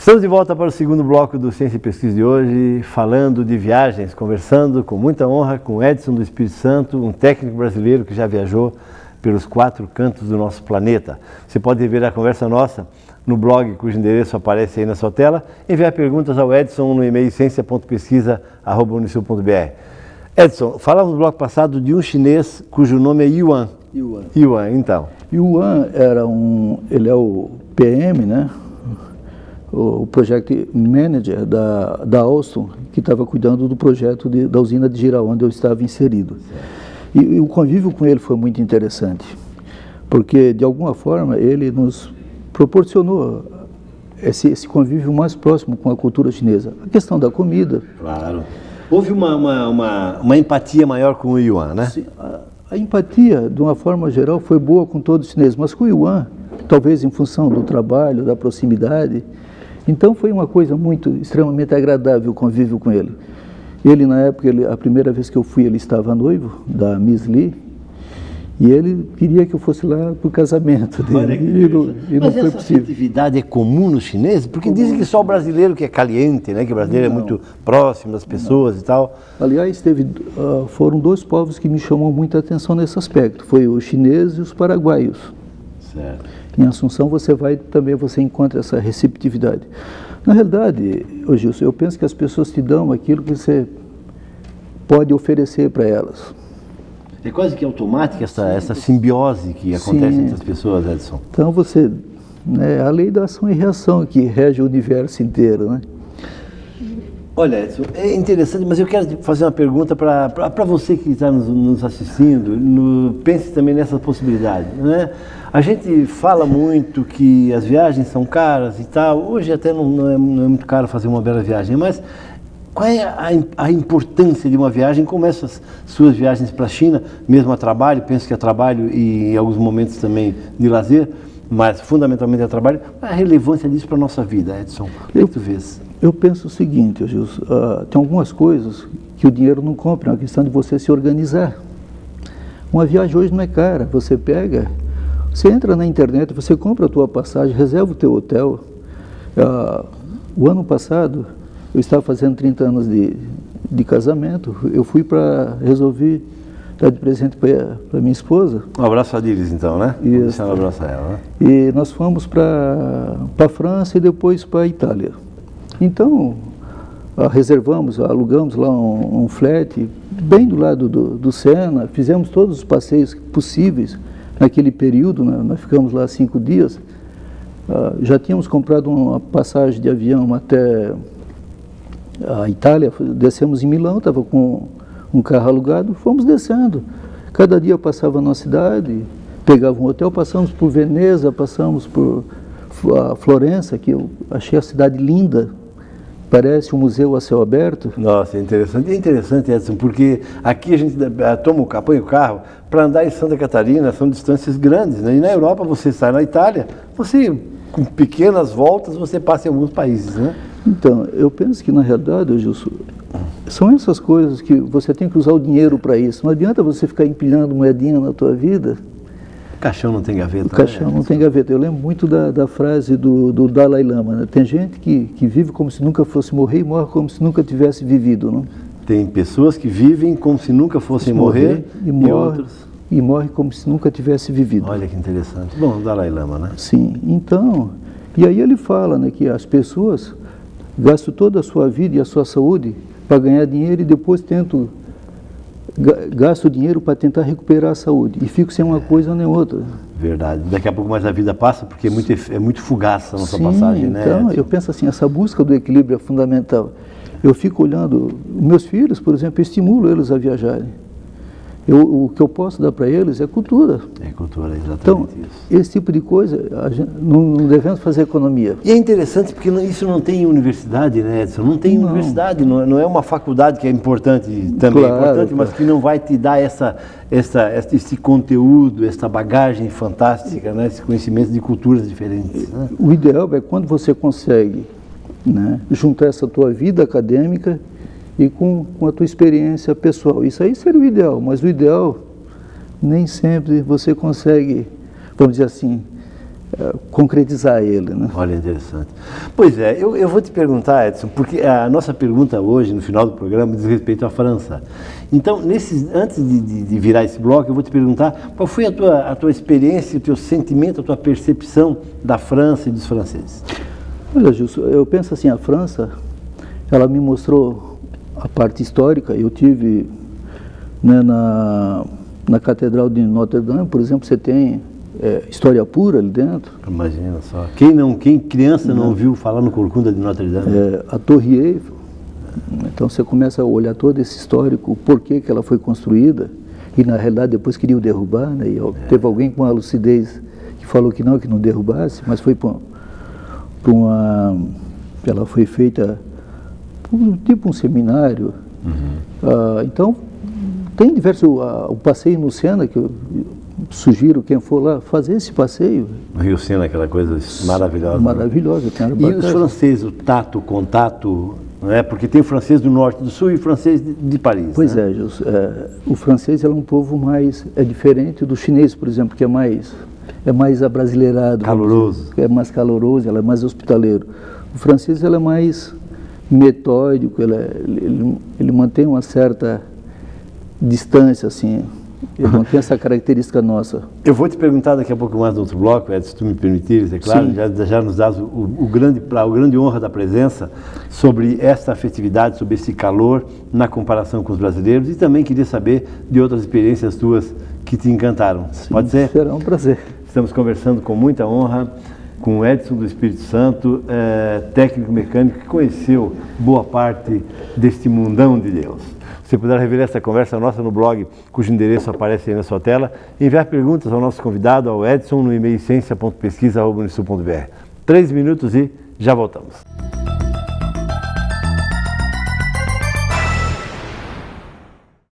Estamos de volta para o segundo bloco do Ciência e Pesquisa de hoje, falando de viagens, conversando com muita honra com Edson do Espírito Santo, um técnico brasileiro que já viajou pelos 4 cantos do nosso planeta. Você pode ver a conversa nossa no blog, cujo endereço aparece aí na sua tela, enviar perguntas ao Edson no e-mail ciência.pesquisa@unisul.br. Edson, falamos no bloco passado de um chinês cujo nome é Yuan. Yuan, então. Yuan ele é o PM, né? O Project Manager da Alstom, que estava cuidando do projeto da usina de Jirau, onde eu estava inserido. E o convívio com ele foi muito interessante, porque, de alguma forma, ele nos proporcionou esse convívio mais próximo com a cultura chinesa. A questão da comida. Claro. Houve uma empatia maior com o Yuan, né? Sim, a empatia, de uma forma geral, foi boa com todos os chineses, mas com o Yuan, talvez em função do trabalho, da proximidade. Então foi uma coisa extremamente agradável o convívio com ele. Ele, na época, a primeira vez que eu fui, ele estava noivo da Miss Li, e ele queria que eu fosse lá para o casamento dele, e não foi possível. Essa atividade é comum nos chineses? Porque dizem que só o brasileiro que é caliente, né? Que o brasileiro é muito próximo das pessoas e tal. Aliás, foram 2 povos que me chamou muita atenção nesse aspecto, foi os chineses e os paraguaios. Certo. Em Assunção você encontra essa receptividade. Na realidade, Gilson, eu penso que as pessoas te dão aquilo que você pode oferecer para elas. É quase que automática essa simbiose que acontece entre as pessoas, Edson. Então a lei da ação e reação que rege o universo inteiro, né? Olha, Edson, é interessante, mas eu quero fazer uma pergunta para você que está nos assistindo, pense também nessa possibilidade, né? A gente fala muito que as viagens são caras e tal, hoje até não é muito caro fazer uma bela viagem, mas qual é a importância de uma viagem, como essas suas viagens para a China, mesmo a trabalho, penso que a trabalho e em alguns momentos também de lazer, mas fundamentalmente a trabalho, qual é a relevância disso para a nossa vida, Edson? O que tu vês? Eu penso o seguinte, Gilson, tem algumas coisas que o dinheiro não compra, é uma questão de você se organizar. Uma viagem hoje não é cara, você entra na internet, você compra a tua passagem, reserva o teu hotel. O ano passado, eu estava fazendo 30 anos de casamento, eu fui resolver dar de presente para minha esposa. Um abraço a Diris, então, né? Isso. Um abraço a ela, né? E nós fomos para a França e depois para a Itália. Então, alugamos lá um flat bem do lado do Sena, fizemos todos os passeios possíveis naquele período, né? Nós ficamos lá 5 dias, já tínhamos comprado uma passagem de avião até a Itália, descemos em Milão, estava com um carro alugado, fomos descendo, cada dia passava na cidade, pegava um hotel, passamos por Veneza, passamos por Florença, que eu achei a cidade linda, parece um museu a céu aberto. Nossa, é interessante, Edson, porque aqui a gente põe o carro para andar em Santa Catarina, são distâncias grandes, né? E na Europa você sai na Itália, com pequenas voltas, você passa em alguns países, né? Então, eu penso que na realidade, Gilson, são essas coisas que você tem que usar o dinheiro para isso. Não adianta você ficar empilhando moedinha na tua vida. O caixão não tem gaveta. O caixão não tem gaveta. Eu lembro muito da frase do Dalai Lama, né? Tem gente que vive como se nunca fosse morrer e morre como se nunca tivesse vivido, não? Tem pessoas que vivem como se nunca fossem morrer e morre como se nunca tivesse vivido. Olha que interessante. Bom, o Dalai Lama, né? Sim. Então, e aí ele fala, né, que as pessoas gastam toda a sua vida e a sua saúde para ganhar dinheiro e depois gasto o dinheiro para tentar recuperar a saúde e fico sem uma coisa nem outra. Verdade. Daqui a pouco mais a vida passa porque é muito fugaz a nossa passagem, né? Então, eu penso assim, essa busca do equilíbrio é fundamental. Eu fico olhando, meus filhos, por exemplo, eu estimulo eles a viajarem. O que eu posso dar para eles é cultura. É cultura, exatamente então, isso. Esse tipo de coisa, não devemos fazer economia. E é interessante porque isso não tem universidade, né, Edson? Não tem universidade, não é uma faculdade que é importante, também é importante, mas que não vai te dar esse conteúdo, essa bagagem fantástica, né, esse conhecimento de culturas diferentes. Né? O ideal é quando você consegue, né, juntar essa tua vida acadêmica e com a tua experiência pessoal. Isso aí seria o ideal, mas o ideal nem sempre você consegue, vamos dizer assim, concretizar ele, né? Olha, interessante. Pois é, eu vou te perguntar, Edson, porque a nossa pergunta hoje, no final do programa, diz respeito à França. Então, antes de virar esse bloco, eu vou te perguntar qual foi a tua experiência, o teu sentimento, a tua percepção da França e dos franceses. Olha, Gilson, eu penso assim, a França, ela me mostrou a parte histórica. Eu tive, né, na Catedral de Notre Dame, por exemplo, você tem história pura ali dentro. Imagina só. Quem criança não ouviu falar no Corcunda de Notre Dame? A Torre Eiffel. Então você começa a olhar todo esse histórico, o porquê que ela foi construída, e na realidade depois queriam derrubar, né? E teve alguém com a lucidez que falou que não derrubasse, mas foi ela foi feita tipo um seminário. Então tem diversos, o passeio no Sena, que eu sugiro quem for lá fazer esse passeio. No Rio Sena, aquela coisa maravilhosa. Maravilhosa. E os franceses, o tato, o contato, não é? Porque tem o francês do norte, do sul e o francês de Paris. Pois né? O francês é um povo é diferente do chinês, por exemplo, que é mais abrasileirado. Caloroso. É mais caloroso, ela é mais hospitaleiro. O francês ele é mais metódico, ele mantém uma certa distância, assim. Ele não tem essa característica nossa. Eu vou te perguntar daqui a pouco mais no outro bloco, Edson, se tu me permitires, é claro, já nos dás o grande honra da presença sobre esta afetividade, sobre esse calor na comparação com os brasileiros, e também queria saber de outras experiências tuas que te encantaram. Sim, pode ser? Será um prazer. Estamos conversando com muita honra com o Edson do Espírito Santo, técnico mecânico que conheceu boa parte deste mundão de Deus. Se puder rever essa conversa nossa no blog, cujo endereço aparece aí na sua tela, enviar perguntas ao nosso convidado, ao Edson, no e-mail ciência.pesquisa@unisul.br. 3 minutos e já voltamos.